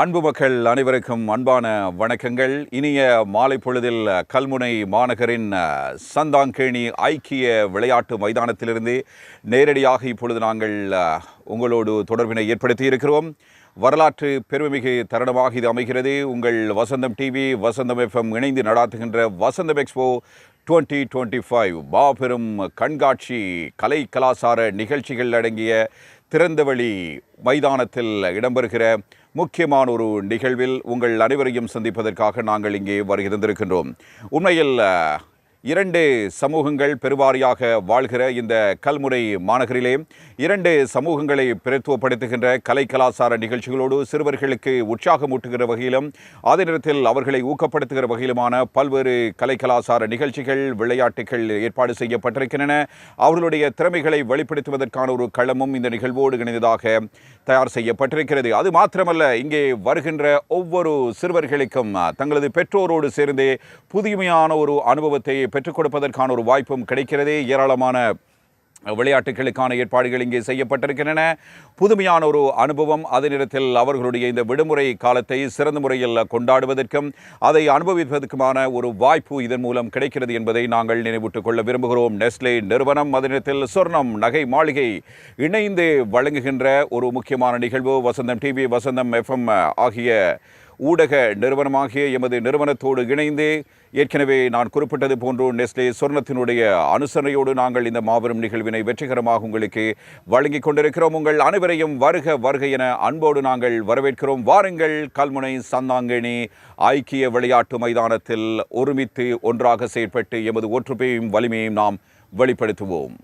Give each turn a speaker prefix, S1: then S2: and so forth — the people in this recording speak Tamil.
S1: அன்பு மக்கள் அனைவருக்கும் அன்பான வணக்கங்கள். இனிய மாலை பொழுதில் கல்முனை மாநகரின் சந்தாங்கேணி ஐக்கிய விளையாட்டு மைதானத்திலிருந்து நேரடியாக இப்பொழுது நாங்கள் உங்களோடு தொடர்பினை ஏற்படுத்தி இருக்கிறோம். வரலாற்று பெருமைமிகு தருணமாக இது அமைகிறது. உங்கள் வசந்தம் டிவி, வசந்தம் எஃப்எம் இணைந்து நடாத்துகின்ற வசந்தம் எக்ஸ்போ 2025 மாபெரும் கண்காட்சி கலை கலாசார நிகழ்ச்சிகள் அடங்கிய திறந்தவெளி மைதானத்தில் இடம்பெறுகிற முக்கியமான ஒரு நிகழ்வில் உங்கள் அனைவரையும் சந்திப்பதற்காக நாங்கள் இங்கே வருகின்றிருக்கின்றோம். உண்மையில் இரண்டு சமூகங்கள் பெருவாரியாக வாழ்கிற இந்த கல்முனை மாநகரிலே இரண்டு சமூகங்களை பிரதித்துவப்படுத்துகின்ற கலை கலாசார நிகழ்ச்சிகளோடு சிறுவர்களுக்கு உற்சாகமூட்டுகிற வகையிலும் அதே நேரத்தில் அவர்களை ஊக்கப்படுத்துகிற வகையிலுமான பல்வேறு கலை கலாசார நிகழ்ச்சிகள், விளையாட்டுகள் ஏற்பாடு செய்யப்பட்டிருக்கின்றன. அவர்களுடைய திறமைகளை வெளிப்படுத்துவதற்கான ஒரு களமும் இந்த நிகழ்வோடு இணைந்ததாக தயார் செய்யப்பட்டிருக்கிறது. அது மாத்திரமல்ல, இங்கே வருகின்ற ஒவ்வொரு சிறுவர்களுக்கும் தங்களது பெற்றோரோடு சேர்ந்து புதுமையான ஒரு அனுபவத்தை பெற்றுக் கொடுப்பதற்கான ஒரு வாய்ப்பும் கிடைக்கிறது. ஏராளமான விளையாட்டுகளுக்கான ஏற்பாடுகள் இங்கே செய்யப்பட்டிருக்கின்றன. புதுமையான ஒரு அனுபவம், அதே நேரத்தில் அவர்களுடைய இந்த விடுமுறை காலத்தை சிறந்த முறையில் கொண்டாடுவதற்கும் அதை அனுபவிப்பதற்குமான ஒரு வாய்ப்பு இதன் மூலம் கிடைக்கிறது என்பதை நாங்கள் நினைவூட்டுக் கொள்ள விரும்புகிறோம். நெஸ்லே நிறுவனம், அதே நேரத்தில் சொர்ணம் நகை மாளிகை இணைந்து வழங்குகின்ற ஒரு முக்கியமான நிகழ்வு வசந்தம் டிவி, வசந்தம் எஃப்எம் ஆகிய ஊடக நிறுவனமாகிய எமது நிறுவனத்தோடு இணைந்து ஏற்கனவே நான் குறிப்பிட்டது போன்று நெஸ்லே சொர்ணத்தினுடைய அனுசரணையோடு நாங்கள் இந்த மாபெரும் நிகழ்வினை வெற்றிகரமாக உங்களுக்கு வழங்கிக் கொண்டிருக்கிறோம். உங்கள் அனைவரையும் வருக என அன்போடு நாங்கள் வரவேற்கிறோம். வாருங்கள், கல்முனை சந்தாங்கேணி ஐக்கிய விளையாட்டு மைதானத்தில் ஒருமித்து ஒன்றாக செயற்பட்டு எமது ஒற்றுமையும் வலிமையும் நாம் வெளிப்படுத்துவோம்.